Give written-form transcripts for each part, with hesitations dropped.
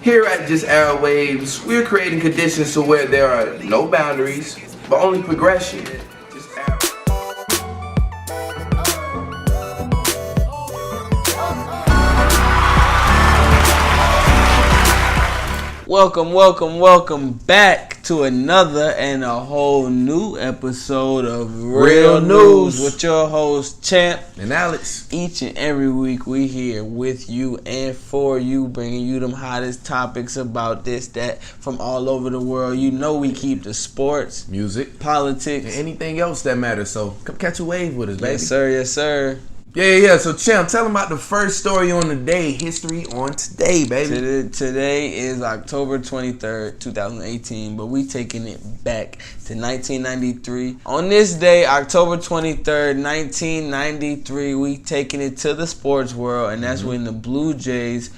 Here at JustAirWaves, we're creating conditions to where there are no boundaries, but only progression. Welcome back to another and a whole new episode of Real News with your host Champ and Alex. Each and every week we here with you and for you, bringing you them hottest topics about this, that, from all over the world. You know we keep the sports, music, politics, and anything else that matters. So come catch a wave with us, baby. Yes, sir. Yes, sir. Yeah. So, Champ, tell them about the first story on the day. History on today, baby. Today is October 23rd, 2018, but we taking it back to 1993. On this day, October 23rd, 1993, we taking it to the sports world, and that's when the Blue Jays...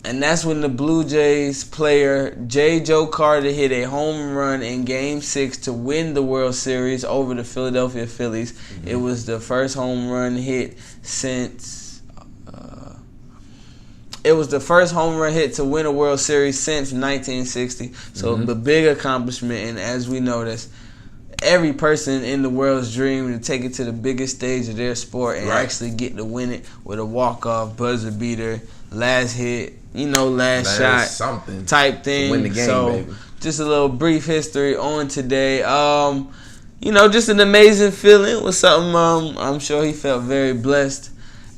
And that's when the Blue Jays player Joe Carter hit a home run in Game 6 to win the World Series over the Philadelphia Phillies. Mm-hmm. It was the first home run hit since... it was the first home run hit to win a World Series since 1960. So the big accomplishment, and as we know, that's every person in the world's dream to take it to the biggest stage of their sport and actually get to win it with a walk-off, buzzer beater, last hit, last shot something type thing. To win the game, so, baby. Just a little brief history on today. Just an amazing feeling. It was something I'm sure he felt very blessed.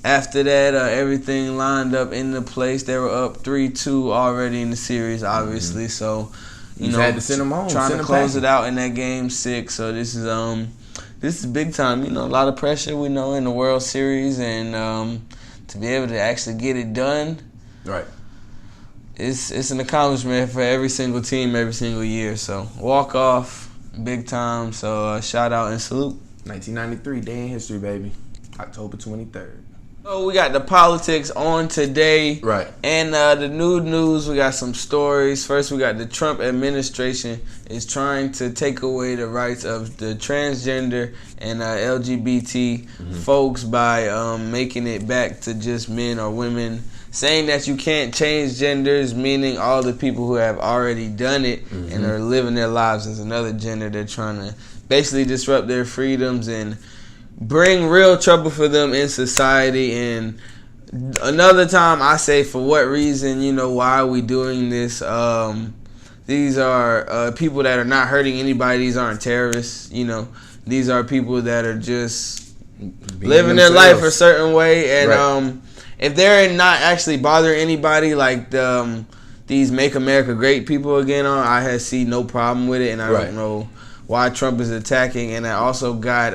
After that, everything lined up in the place. They were up 3-2 already in the series, obviously. So, had to send them home. Trying to close it out in that Game 6. So this is big time. A lot of pressure we know in the World Series, and to be able to actually get it done, right? It's an accomplishment for every single team, every single year. So walk off, big time. So shout out and salute. 1993, day in history, baby. October 23rd. So we got the politics on today. Right. And the new news, we got some stories. First, we got the Trump administration is trying to take away the rights of the transgender and LGBT folks by making it back to just men or women, saying that you can't change genders, meaning all the people who have already done it and are living their lives as another gender. They're trying to basically disrupt their freedoms and bring real trouble for them in society. And another time I say, for what reason, why are we doing this? These are people that are not hurting anybody. These aren't terrorists. These are people that are just living their life a certain way. And if they're not actually bothering anybody, like these Make America Great people again I see no problem with it. And I don't know why Trump is attacking. And I also got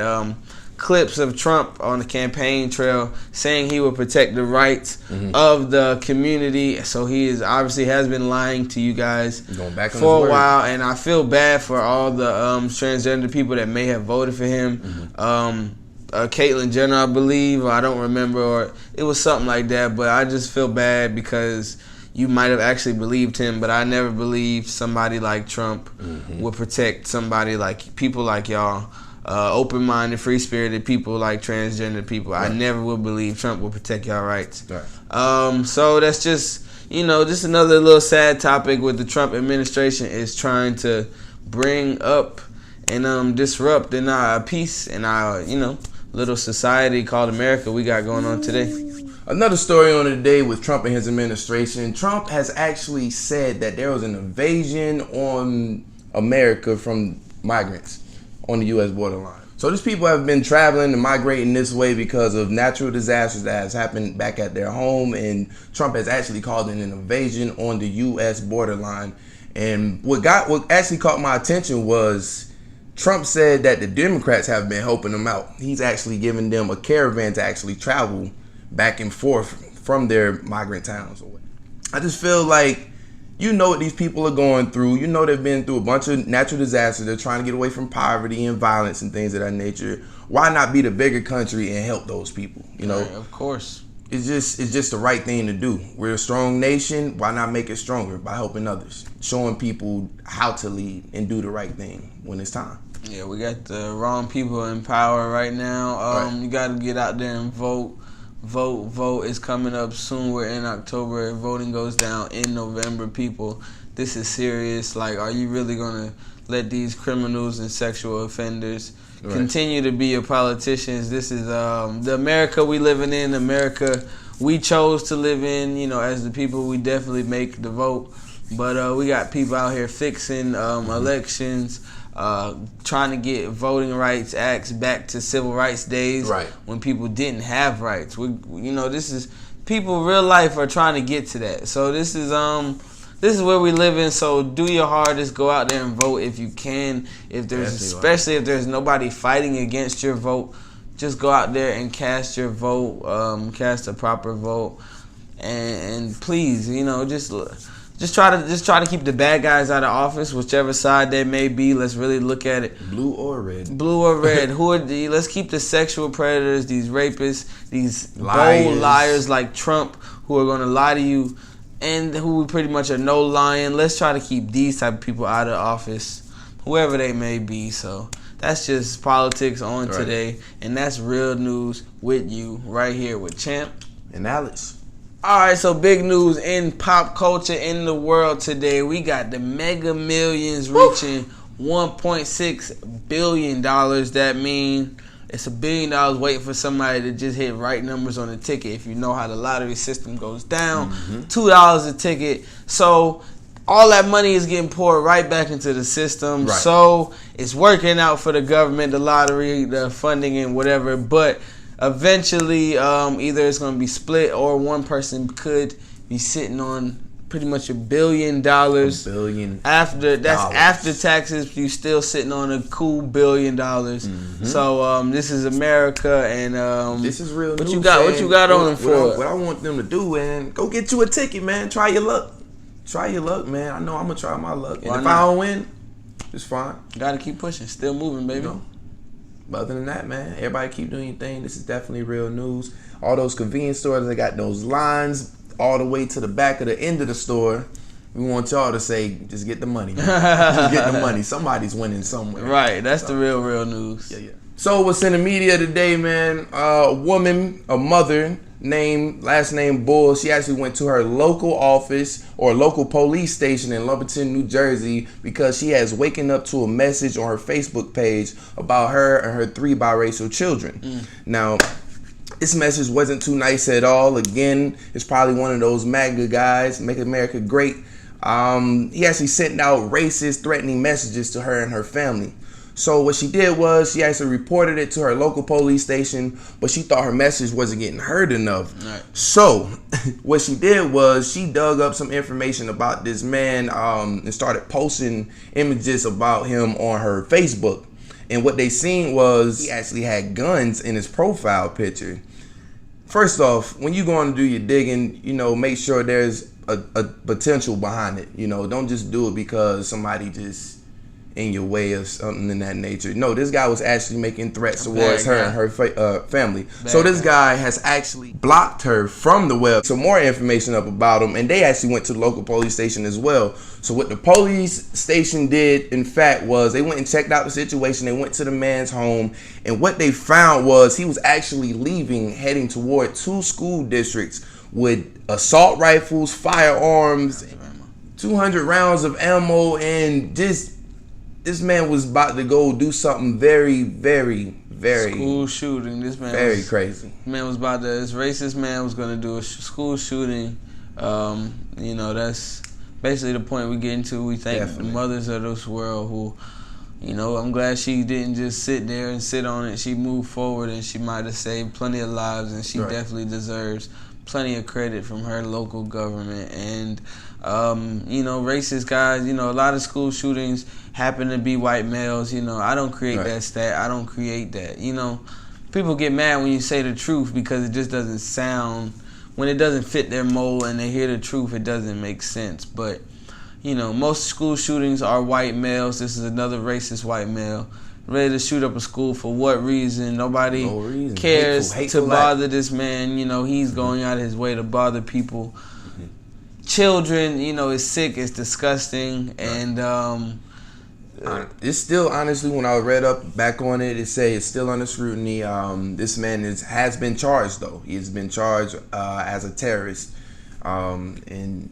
clips of Trump on the campaign trail saying he would protect the rights of the community. So he obviously has been lying to you guys going back for a while, and I feel bad for all the transgender people that may have voted for him. Caitlyn Jenner, I believe, I don't remember, or it was something like that, but I just feel bad because you might have actually believed him, but I never believed somebody like Trump would protect somebody like people like y'all. Open-minded, free-spirited people like transgender people. I never would believe Trump would protect y'all rights. So that's just, just another little sad topic with the Trump administration is trying to bring up and disrupt in our peace and our, little society called America we got going on today. Another story on the day with Trump and his administration. Trump has actually said that there was an invasion on America from migrants on the U.S. borderline. So these people have been traveling and migrating this way because of natural disasters that has happened back at their home, and Trump has actually called it an invasion on the U.S. borderline. And what actually caught my attention was Trump said that the Democrats have been helping them out. He's actually giving them a caravan to actually travel back and forth from their migrant towns. I just feel like what these people are going through. They've been through a bunch of natural disasters. They're trying to get away from poverty and violence and things of that nature. Why not be the bigger country and help those people? Right, of course. It's just the right thing to do. We're a strong nation. Why not make it stronger by helping others, showing people how to lead and do the right thing when it's time. Yeah, we got the wrong people in power right now. You got to get out there and vote. Vote is coming up soon. We're in October. Voting goes down in November. People, this is serious. Like, are you really gonna let these criminals and sexual offenders continue to be your politicians? This is the America we living in. America we chose to live in. You know, as the people, we definitely make the vote. But we got people out here fixing elections, trying to get voting rights acts back to civil rights days when people didn't have rights. This is people real life are trying to get to that. So this is where we live in. So do your hardest, go out there and vote if you can. Especially if there's nobody fighting against your vote, just go out there and cast your vote, cast a proper vote, and please, just try to keep the bad guys out of office, whichever side they may be. Let's really look at it. Blue or red. Let's keep the sexual predators, these rapists, these bold liars like Trump, who are going to lie to you, and who pretty much are no lying. Let's try to keep these type of people out of office, whoever they may be. So that's just politics on today, and that's real news with you right here with Champ and Alex. All right, so big news in pop culture in the world today. We got the Mega Millions reaching $1.6 billion. That means it's $1 billion waiting for somebody to just hit right numbers on the ticket. If you know how the lottery system goes down, $2 a ticket. So all that money is getting poured right back into the system. So it's working out for the government, the lottery, the funding and whatever. But eventually, either it's going to be split or one person could be sitting on pretty much $1 billion. $1 billion. After taxes, you still sitting on a cool $1 billion. So this is America, and this is real. What you got on them for? What I want them to do, man, go get you a ticket, man. Try your luck. Man. I know I'm gonna try my luck, and if I don't win, it's fine. Gotta keep pushing, still moving, baby. But other than that, man, everybody keep doing your thing. This is definitely real news. All those convenience stores, they got those lines all the way to the back of the end of the store. We want y'all to say, just get the money, man. Just get the money. Somebody's winning somewhere. Right, that's the real news. Yeah. So what's in the media today, man? A mother last name Bull, she actually went to her local office or local police station in Lumberton, New Jersey, because she has waken up to a message on her Facebook page about her and her 3 biracial children. Now, this message wasn't too nice at all. Again, it's probably one of those MAGA guys, Make America Great. He actually sent out racist, threatening messages to her and her family. So what she did was she actually reported it to her local police station, but she thought her message wasn't getting heard enough. So what she did was she dug up some information about this man and started posting images about him on her Facebook. And what they seen was he actually had guns in his profile picture. First off, when you going to do your digging, make sure there's a potential behind it. Don't just do it because somebody just in your way or something in that nature. No, this guy was actually making threats towards her and her family. So this guy has actually blocked her from the web. Some more information up about him, and they actually went to the local police station as well. So what the police station did, in fact, was they went and checked out the situation. They went to the man's home, and what they found was he was actually heading toward 2 school districts with assault rifles, firearms, 200 rounds of ammo, and this man was about to go do something very, very, very school shooting. This man very crazy. This racist man was going to do a school shooting. That's basically the point we get into. We thank the mothers of this world who, I'm glad she didn't just sit there and sit on it. She moved forward, and she might have saved plenty of lives, and she definitely deserves plenty of credit from her local government. And racist guys, a lot of school shootings happen to be white males. I don't create that stat. I don't create that. People get mad when you say the truth because it just doesn't sound, when it doesn't fit their mold and they hear the truth, it doesn't make sense. But, most school shootings are white males. This is another racist white male ready to shoot up a school for what reason? Nobody cares to bother this man. He's going out of his way to bother people. Children, it's sick, it's disgusting, and It's still, honestly, when I read up back on it, it say it's still under scrutiny. This man has been charged, though. He has been charged as a terrorist. And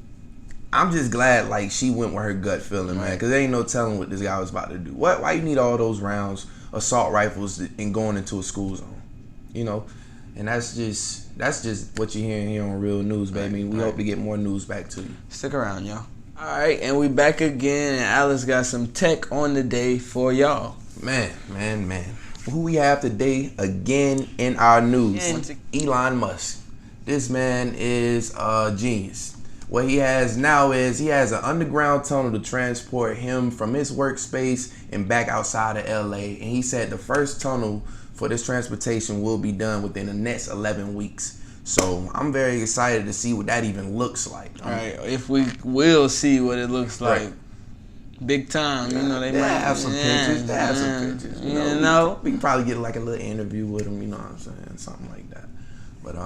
I'm just glad, like, she went with her gut feeling, man, because there ain't no telling what this guy was about to do. Why you need all those rounds, assault rifles, and going into a school zone? You know? And that's just what you're hearing here on Real News, baby. We hope to get more news back to you. Stick around, y'all. All right, and we back again, and Alex got some tech on the day for y'all. Man. Who we have today again in our news? Elon Musk. This man is a genius. What he has now is he has an underground tunnel to transport him from his workspace and back outside of LA. And he said the first tunnel for this transportation will be done within the next 11 weeks. So I'm very excited to see what that even looks like. All right, if we will see what it looks like. Right. Big time, you know, they might have some pictures. They have some pictures. You know, we can probably get like a little interview with him, you know what I'm saying? Something like that. But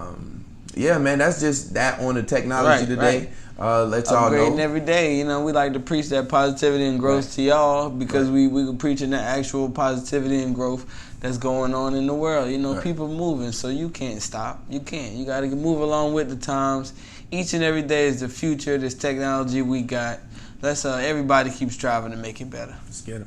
yeah, man, that's just that on the technology today. Let y'all know. Upgrading every day. You know, we like to preach that positivity and growth to y'all because we preaching that actual positivity and growth that's going on in the world. You know, people moving, so you can't stop. You can't. You got to move along with the times. Each and every day is the future. This technology we got. Let's everybody keep striving to make it better. Let's get it.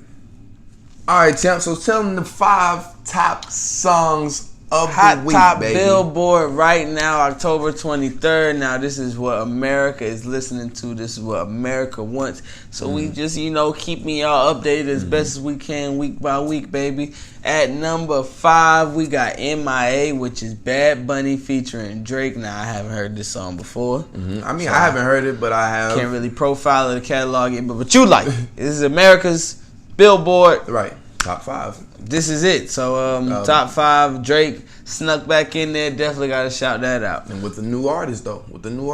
All right, champ. So tell them the 5 top songs of the week, top baby. Billboard right now, October 23rd. Now, this is what America is listening to. This is what America wants. So we just, you know, keeping y'all updated as best as we can week by week, baby. At number 5, we got MIA, which is Bad Bunny featuring Drake. Now, I haven't heard this song before. I mean, so I haven't heard it, but I have. Can't really profile it or catalog it, but you like it. This is America's Billboard. Right. Top 5. This is it. So top 5, Drake snuck back in there. Definitely got to shout that out. And with the new artist, though. With the new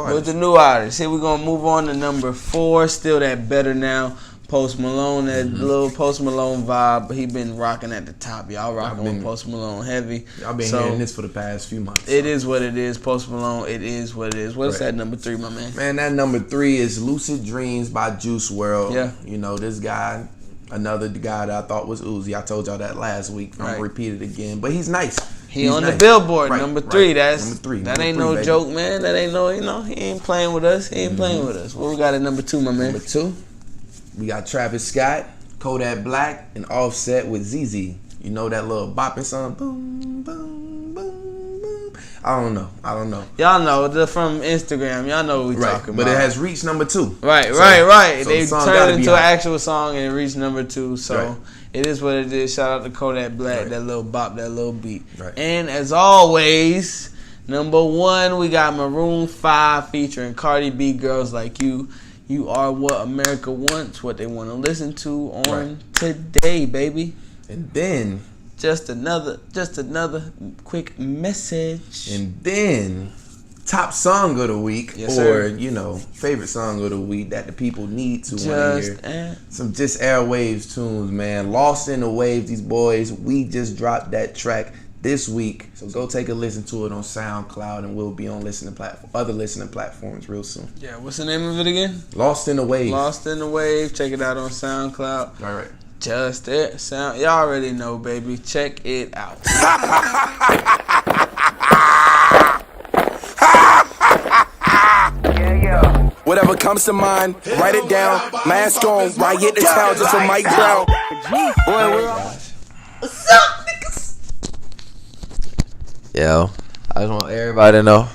artist. Here we're going to move on to number 4. Still that Better Now. Post Malone, that little Post Malone vibe. But he been rocking at the top. Y'all rocking with Post Malone heavy. Y'all been hearing this for the past few months. It is what it is. Post Malone, it is what it is. What's that number 3, my man? Man, that number 3 is Lucid Dreams by Juice WRLD. Yeah. You know, this guy... Another guy that I thought was Uzi. I told y'all that last week. I'm gonna repeat it again. But he's nice. He's on the Billboard, number 3. That's number 3. That ain't no joke, man. That ain't no, you know, he ain't playing with us. He ain't playing with us. What we got at number 2, my man? Number 2, we got Travis Scott, Kodak Black, and Offset with ZZ. You know that little bopping song? Boom, boom, boom, boom. I don't know. Y'all know from Instagram. Y'all know what we talking about. But it has reached number 2. Right. So they turned it into an actual song and it reached number 2. So it is what it is. Shout out to Kodak Black, that little bop, that little beat. And as always, number 1, we got Maroon 5 featuring Cardi B, Girls Like You. You are what America wants, what they want to listen to on today, baby. And then... Just another quick message. And then, top song of the week, you know, favorite song of the week that the people need to want to hear. Some JustAirWaves tunes, man. Lost in the Waves, these boys. We just dropped that track this week. So go take a listen to it on SoundCloud, and we'll be on other listening platforms real soon. Yeah, what's the name of it again? Lost in the Waves. Lost in the Waves. Check it out on SoundCloud. All right. Just it. Sound. Y'all already know, baby. Check it out. Whatever comes to mind, write it down. Mask on, riot the town just for Mike Brown. What's up, niggas? Yo, I just want everybody to know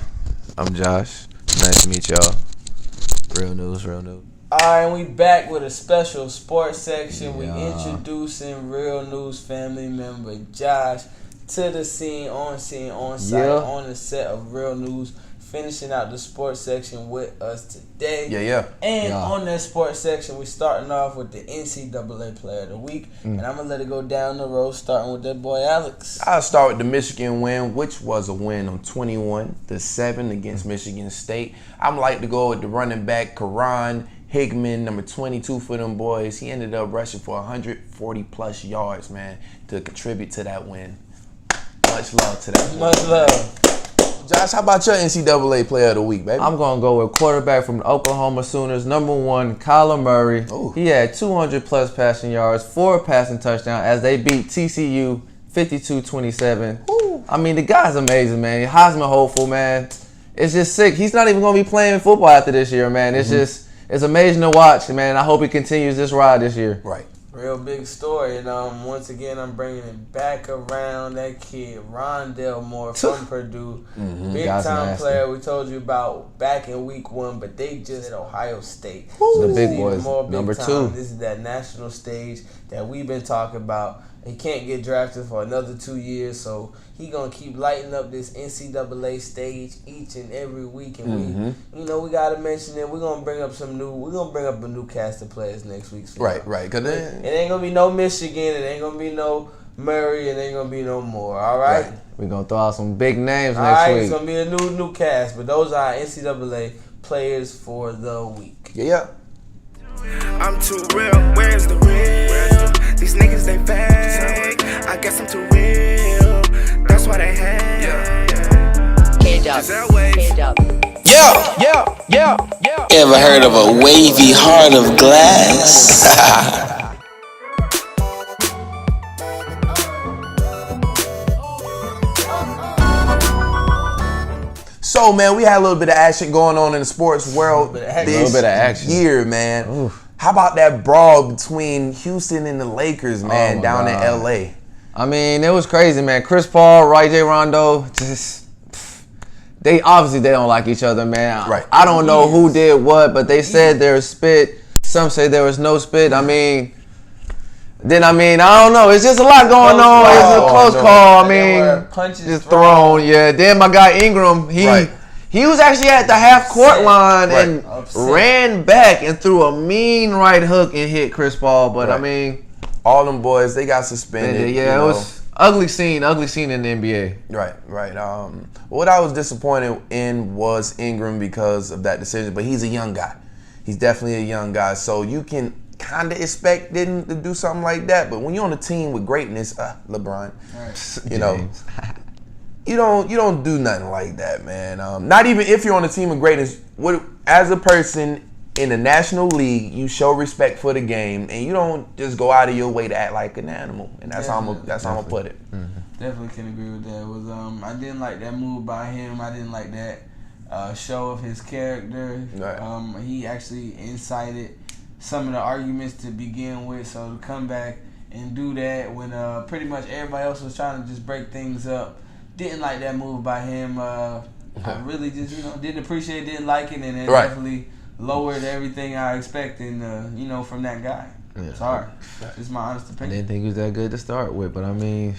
I'm Josh. Nice to meet y'all. Real news. Alright, and we back with a special sports section. We introducing Real News family member Josh to the scene, on site, on the set of Real News, finishing out the sports section with us today. And on that sports section, we starting off with the NCAA Player of the Week. And I'm going to let it go down the road, starting with that boy Alex. I'll start with the Michigan win, which was a win on 21-7 against Michigan State. I'm like to go with the running back, Karan Hickman, number 22 for them boys. He ended up rushing for 140-plus yards, man, to contribute to that win. Much love to that. Much love. Josh, how about your NCAA Player of the Week, baby? I'm going to go with quarterback from the Oklahoma Sooners, number 1, Kyler Murray. Ooh. He had 200-plus passing yards, 4 passing touchdowns as they beat TCU 52-27. I mean, the guy's amazing, man. Heisman hopeful, man. It's just sick. He's not even going to be playing football after this year, man. It's just, it's amazing to watch, man. I hope he continues this ride this year. Right. Real big story, and once again, I'm bringing it back around. That kid, Rondell Moore from Purdue, big Guy's time nasty. player. We told you about back in week 1, but they just at Ohio State. The this big is boys, even more big number time. 2. This is that national stage that we've been talking about. He can't get drafted for another 2 years, so he gonna keep lighting up this NCAA stage each and every week. And we gotta mention it. We're gonna bring up a new cast of players next week. Right. Cause It ain't gonna be no Michigan. It ain't gonna be no Murray. It ain't gonna be no more. All right. We're going to throw out some big names All next right. week. It's gonna be a new cast, but those are NCAA players for the week. Yeah. I'm too real, where's the real? These niggas they fake, I guess I'm too real. That's why they hate. JustAirWaves. Yeah. Ever heard of a wavy heart of glass? So, man, we had a little bit of action going on in the sports world A this bit of action. year, man. How about that brawl between Houston and the Lakers, man, my down God. in L.A.? I mean, it was crazy, man. Chris Paul, J. Rondo, they don't like each other, man. Right. I don't know who did what, but they said there was spit. Some say there was no spit. I mean, I don't know. It's just a lot going on. It's a close call. I mean, punches just thrown. Yeah. Then my guy Ingram, he was actually at the half-court line and ran back and threw a mean right hook and hit Chris Paul. But, I mean, all them boys, they got suspended. yeah, it was ugly scene in the NBA. Right. What I was disappointed in was Ingram because of that decision, but he's a young guy. He's definitely a young guy, so you can kind of expect him to do something like that. But when you're on a team with greatness, LeBron, you don't do nothing like that, man. Not even if you're on a team of greatness. As a person in the National League, you show respect for the game, and you don't just go out of your way to act like an animal. And that's how I'm gonna put it. Definitely can agree with that. It was I didn't like that move by him. I didn't like that show of his character. Right. He actually incited some of the arguments to begin with. So to come back and do that when pretty much everybody else was trying to just break things up, didn't like that move by him. I really just didn't appreciate, didn't like it, and it definitely lowered everything I expected, from that guy. Yeah. Sorry, it's my honest I opinion. didn't think he was that good to start with, but I mean,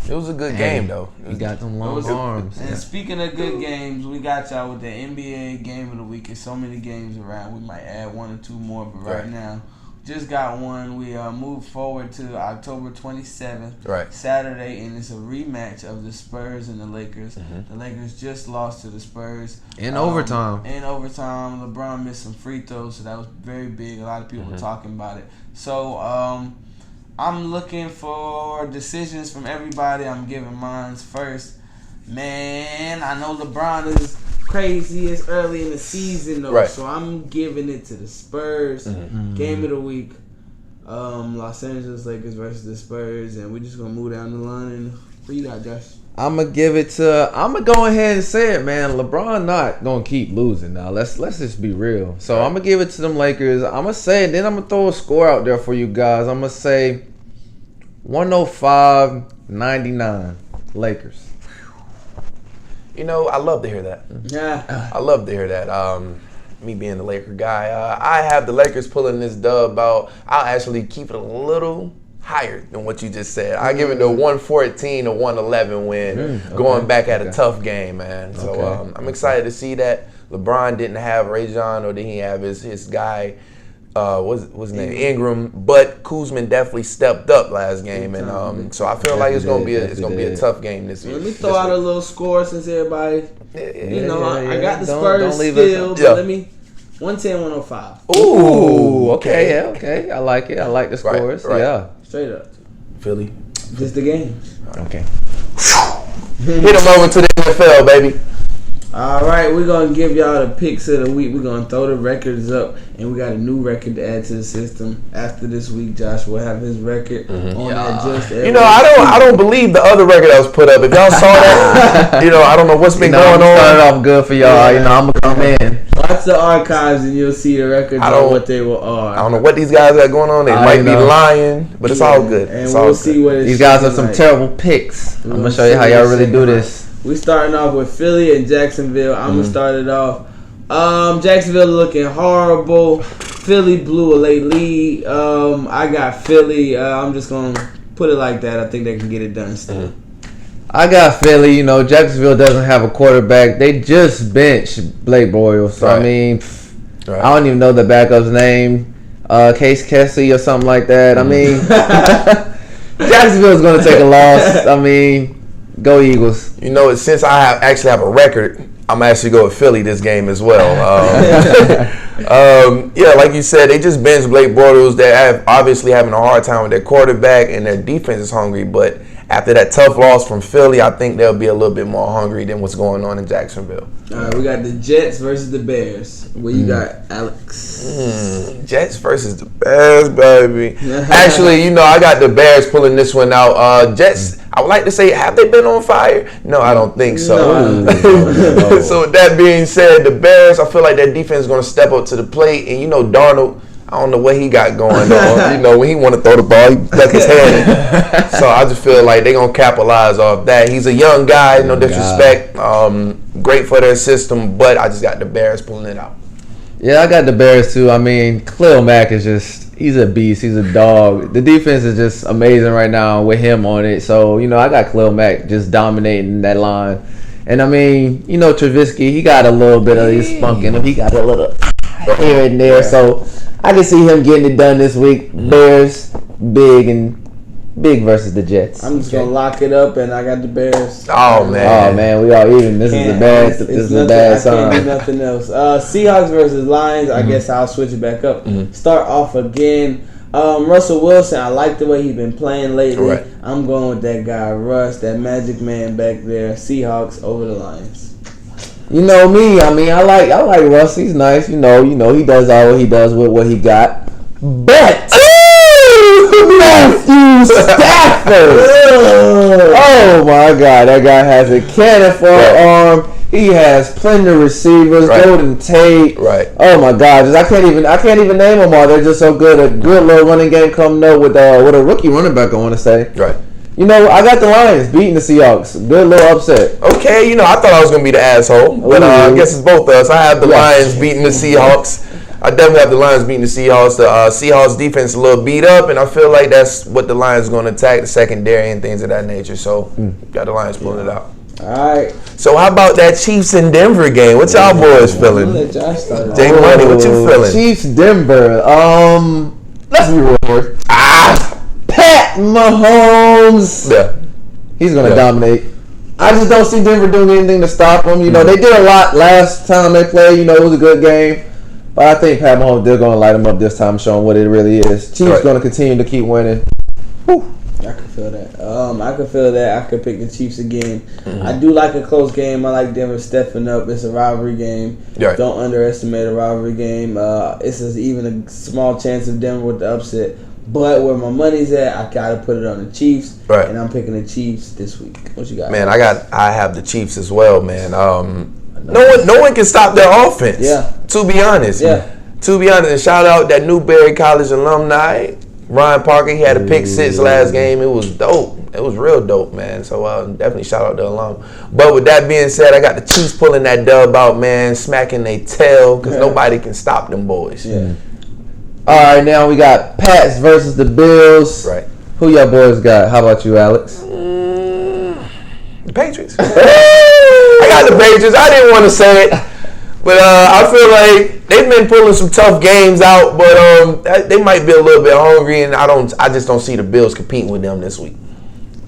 it was a good game though. He got them long arms. And speaking of good games, we got y'all with the NBA Game of the Week. There's so many games around. We might add 1 or 2 more, but right now, just got one. We moved forward to October 27th, Saturday, and it's a rematch of the Spurs and the Lakers. The Lakers just lost to the Spurs. In overtime. LeBron missed some free throws, so that was very big. A lot of people were talking about it. So, I'm looking for decisions from everybody. I'm giving mine first. Man, I know LeBron is crazy. It's early in the season, though, so I'm giving it to the Spurs. Game of the week. Los Angeles Lakers versus the Spurs, and we're just going to move down the line. And who you got, Josh? I'm going to go ahead and say it, man. LeBron not going to keep losing now. Let's just be real. So I'm going to give it to them Lakers. I'm going to say it, then I'm going to throw a score out there for you guys. I'm going to say 105-99 Lakers. I love to hear that. Yeah. I love to hear that. Me being the Laker guy, I have the Lakers pulling this dub out. I'll actually keep it a little higher than what you just said. I give it the 114 or 111 win, going back at a tough game, man. So I'm excited to see that. LeBron didn't have Rajon, or did he have his guy? What's his name? Ingram, but Kuzma definitely stepped up last game, and so I feel like it's gonna be a tough game this week. Let me throw out a little score since everybody, I got the Spurs don't leave still, us. but let me 110-105. Ooh, okay. I like it. I like the scores. Yeah, straight up. Philly, just the game. Okay. Hit them over to the NFL, baby. All right, we're going to give y'all the picks of the week. We're going to throw the records up, and we got a new record to add to the system. After this week, Josh will have his record on that JustAirWaves. You know, I don't believe the other record that was put up. If y'all saw that, you know, I don't know what's been going on. Started off good for y'all. You know, I'm gonna come in. Watch the archives, and you'll see the records on what they are. I don't know what these guys got going on. They might be lying, but it's all good. And it's we'll all see good. what it's These guys are some terrible picks. I'm gonna show you how y'all really do this. We starting off with Philly and Jacksonville. I'm gonna start it off. Jacksonville looking horrible. Philly blew a late lead. I got Philly. I'm just gonna put it like that. I think they can get it done still. I got Philly. You know, Jacksonville doesn't have a quarterback. They just benched Blake Bortles. So I mean, I don't even know the backup's name. Case Kessie or something like that. I mean, Jacksonville's gonna take a loss. I mean. Go Eagles. You know, since I actually have a record, I'm actually go with Philly this game as well. Yeah, like you said, they just benched Blake Bortles. They're obviously having a hard time with their quarterback, and their defense is hungry. But after that tough loss from Philly, I think they'll be a little bit more hungry than what's going on in Jacksonville. All right, we got the Jets versus the Bears. What you got, Alex? Jets versus the Bears, baby. Actually, you know, I got the Bears pulling this one out. Jets, I would like to say, have they been on fire? No, I don't think so. No. So with that being said, the Bears, I feel like their defense is going to step up to the plate. And, you know, Darnold, I don't know what he got going on. You know, when he want to throw the ball, he duck his head in. So I just feel like they're going to capitalize off that. He's a young guy, no disrespect. Great for their system, but I just got the Bears pulling it out. Yeah, I got the Bears too. I mean, Khalil Mack is just, he's a beast. He's a dog. The defense is just amazing right now with him on it. So, you know, I got Khalil Mack just dominating that line. And I mean, you know, Trubisky, he got a little bit of his spunk in him. He got a little here and there. So I can see him getting it done this week. Bears, big versus the Jets. I'm just gonna lock it up, and I got the Bears. Oh man, we all even. This is a bad sign. I can't do nothing else. Seahawks versus Lions. I guess I'll switch it back up. Start off again. Russell Wilson. I like the way he's been playing lately. Right. I'm going with that guy Russ, that magic man back there. Seahawks over the Lions. You know me. I mean, I like Russ. He's nice. You know, he does all what he does with what he got. But Matthew Stafford. Oh my God, that guy has a cannon for an arm. He has plenty of receivers. Golden Tate. Right. Oh my God, I can't even name them all. They're just so good. A good little running game coming up with a rookie running back, I want to say. Right. You know, I got the Lions beating the Seahawks. Good little upset. Okay, you know, I thought I was going to be the asshole, but I guess it's both of us. I have the Lions beating the Seahawks. I definitely have the Lions beating the Seahawks. The Seahawks defense a little beat up, and I feel like that's what the Lions are going to attack, the secondary and things of that nature. So, got the Lions pulling it out. All right. So, how about that Chiefs and Denver game? What y'all boys feeling? Jay Money, what you feeling? Chiefs, Denver. Let's be real. Pat Mahomes. Yeah. He's going to dominate. I just don't see Denver doing anything to stop him. You know, they did a lot last time they played. You know, it was a good game. But I think Pat Mahomes, they're going to light him up this time, show him what it really is. Chiefs going to continue to keep winning. Whew. I can feel that. I can feel that. I could pick the Chiefs again. I do like a close game. I like Denver stepping up. It's a rivalry game. Right. Don't underestimate a rivalry game. It's even a small chance of Denver with the upset. But where my money's at, I gotta put it on the Chiefs. Right. And I'm picking the Chiefs this week. What you got? Man, I have the Chiefs as well, man. No one can stop their offense. Yeah. To be honest. Yeah. To be honest, and shout out that Newberry College alumni, Ryan Parker. He had a pick six last game. It was dope. It was real dope, man. So definitely shout out the alum. But with that being said, I got the Chiefs pulling that dub out, man, smacking their tail because nobody can stop them boys. Yeah. All right, now we got Pats versus the Bills. Right. Who y'all boys got? How about you, Alex? The Patriots. I got the Patriots. I didn't want to say it, but I feel like they've been pulling some tough games out, but they might be a little bit hungry, and I just don't see the Bills competing with them this week.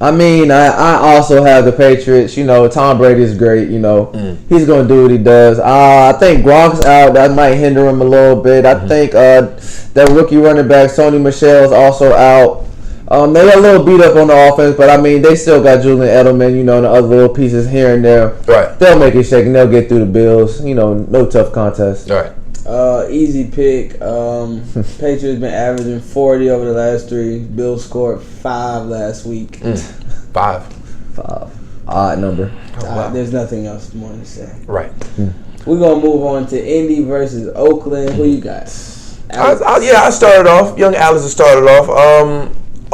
I mean, I also have the Patriots. You know, Tom Brady is great. You know, he's going to do what he does. I think Gronk's out. That might hinder him a little bit. I think that rookie running back, Sony Michel, is also out. They got a little beat up on the offense, but I mean, they still got Julian Edelman, you know, and the other little pieces here and there. Right. They'll make it shake and they'll get through the Bills. You know, no tough contest. Right. Easy pick. Patriots been averaging 40 over the last 3. Bills scored 5 last week. 5. Odd number. There's nothing else more to say. Right. We're going to move on to Indy versus Oakland. Who you got? I started off. Young Alice started off.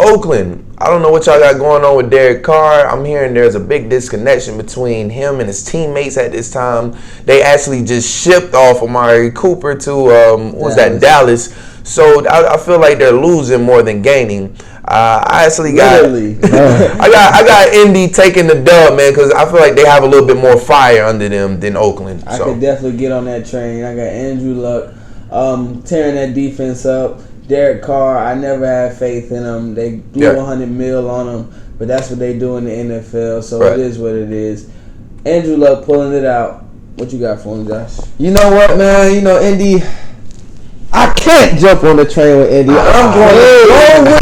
Oakland. I don't know what y'all got going on with Derek Carr. I'm hearing there's a big disconnection between him and his teammates at this time. They actually just shipped off Amari Cooper to Dallas. So I feel like they're losing more than gaining. I actually got I got Indy taking the dub, man, because I feel like they have a little bit more fire under them than Oakland. I could definitely get on that train. I got Andrew Luck tearing that defense up. Derek Carr, I never had faith in him. They blew $100 million on him, but that's what they do in the NFL, so it is what it is. Andrew Luck pulling it out. What you got for him, Josh? You know what, man? You know, Indy, I can't jump on the train with Indy. I'm going with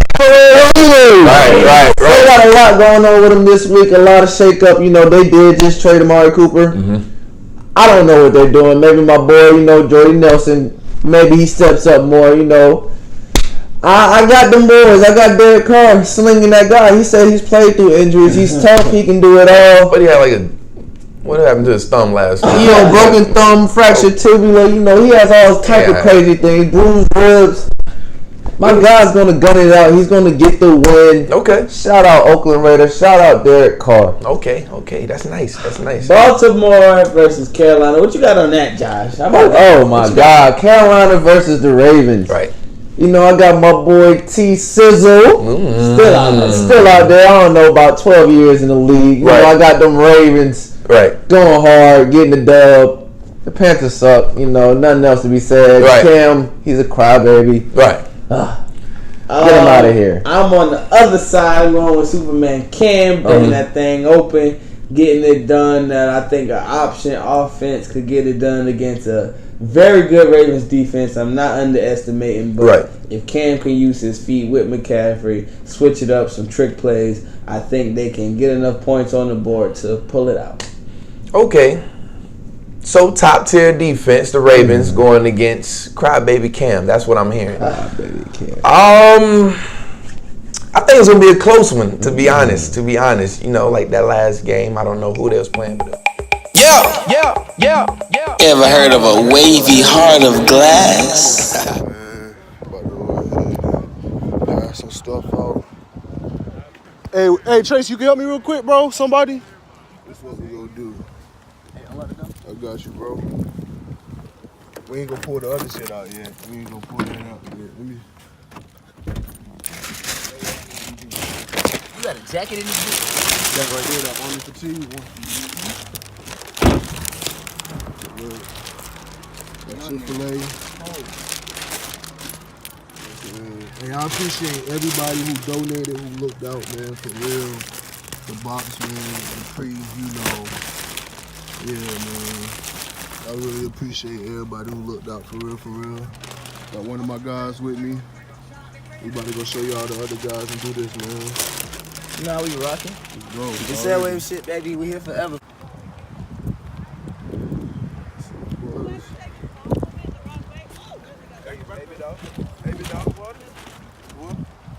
Right. They got a lot going on with them this week, a lot of shake-up. You know, they did just trade Amari Cooper. I don't know what they're doing. Maybe my boy, you know, Jordy Nelson, maybe he steps up more, you know. I got them boys. I got Derek Carr slinging that guy. He said he's played through injuries. He's tough. He can do it all. But he had what happened to his thumb last week? You know, broken thumb, fractured tibula. You know, he has all type of crazy things. Bruised ribs. My guy's going to gun it out. He's going to get the win. Okay. Shout out Oakland Raiders. Shout out Derek Carr. Okay. That's nice. Baltimore versus Carolina. What you got on that, Josh? Oh my God. Carolina versus the Ravens. Right. You know, I got my boy T Sizzle. Still out there. I don't know, about 12 years in the league. You know, I got them Ravens going hard, getting the dub. The Panthers suck. You know, nothing else to be said. Cam, he's a crybaby. Right. Get him out of here. I'm on the other side going with Superman Cam, bringing that thing open, getting it done. That I think an option offense could get it done against a very good Ravens defense. I'm not underestimating, but if Cam can use his feet with McCaffrey, switch it up, some trick plays, I think they can get enough points on the board to pull it out. Okay. So top tier defense, the Ravens going against crybaby Cam. That's what I'm hearing. Crybaby Cam. I think it's gonna be a close one. To be honest, you know, like that last game, I don't know who they was playing, but Yeah. Ever heard of a wavy heart of glass? Man, about to pass some stuff out. Hey, Trace, you can help me real quick, bro? Somebody? That's what we gonna do. I got you, bro. We ain't gonna pull the other shit out yet. We ain't gonna pull that out yet. Let me. You got a jacket in this bitch? That right there, that Army fatigue one. That Chick-fil-A. Hey, I appreciate everybody who donated, who looked out, man, for real. The box, man, the pre, you know. Yeah, man. I really appreciate everybody who looked out, for real. Got one of my guys with me. We about to go show y'all the other guys and do this, man. You know how we rocking? Let's go. JustAirWaves shit, baby. We here forever.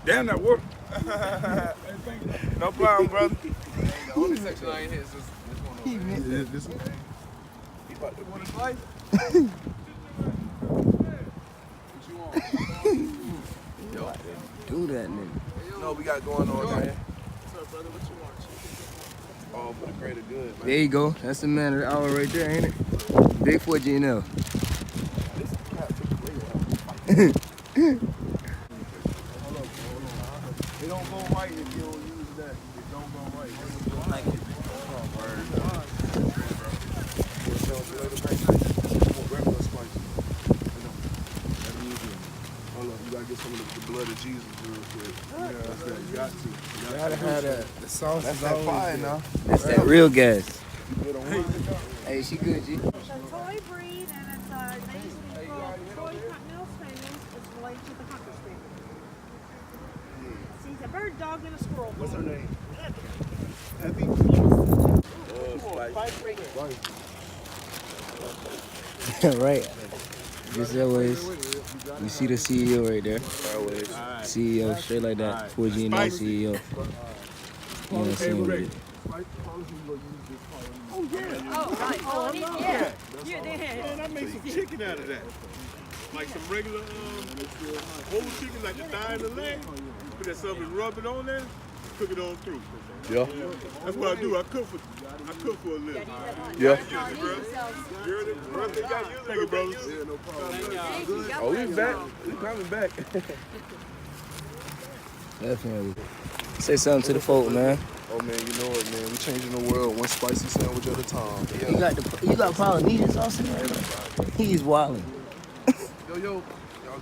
Damn, that worked. No problem, brother. The only section I ain't hit is this one over there. This one. He about to win his life. What you want? Yo, Do that, nigga. no, we got going on down here. What's up, brother? What you want? All for the greater good, man. There you go. That's the man of the hour right there, ain't it? Big 4 GNL. This cat took the way out. It don't go right if you don't use that. It don't go right. Thank you. Hold up, you gotta get some of the blood of Jesus real quick. Yeah, That's that. You got to. You gotta have that. The sauce That's is that always fire good. now. That's that real gas. You good on one? Hey, she good, G. It's a toy breed and it's basically called toy continental spaniels. It's related to the cocker spaniel. She's a bird dog and a squirrel. What's her name? Right. JustAirWaves. You see the CEO right there. CEO, straight like that. 4G nice CEO. You know what I'm saying? Oh, right. Oh, yeah. Yeah, they had. Man, I made some chicken out of that. Like some regular whole chicken, like the thigh and the leg. Put that stuff and rub it on there. Cook it on through. Yeah. That's what I do. I cook for a living. Yeah. Thank you, brother. Oh, we back. We coming back. Definitely. Say something to the folk, man. Oh man, you know it, man. We changing the world one spicy sandwich at a time. You got Polynesian sauce in there? He's wildin'. Yo, y'all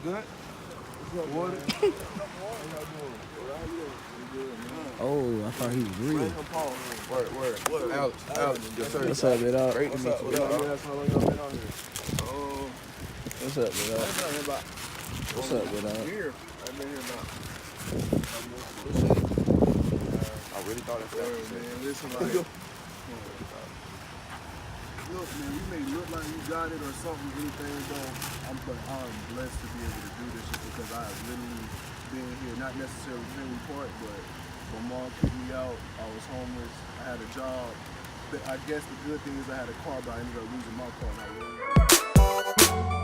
good? Water? Oh, I thought he was real. Word. Alex. Yes, sir. What's up, big dog? Great to meet you. What's up, big dog? What's up, big dog? Here. I've been here now. I really thought it was Man, listen, like, look, man, you may look like you got it or something, anything, though. I'm blessed to be able to do this just because I have literally been here, not necessarily playing part, but my mom kicked me out. I was homeless. I had a job. But I guess the good thing is I had a car, but I ended up losing my car. And I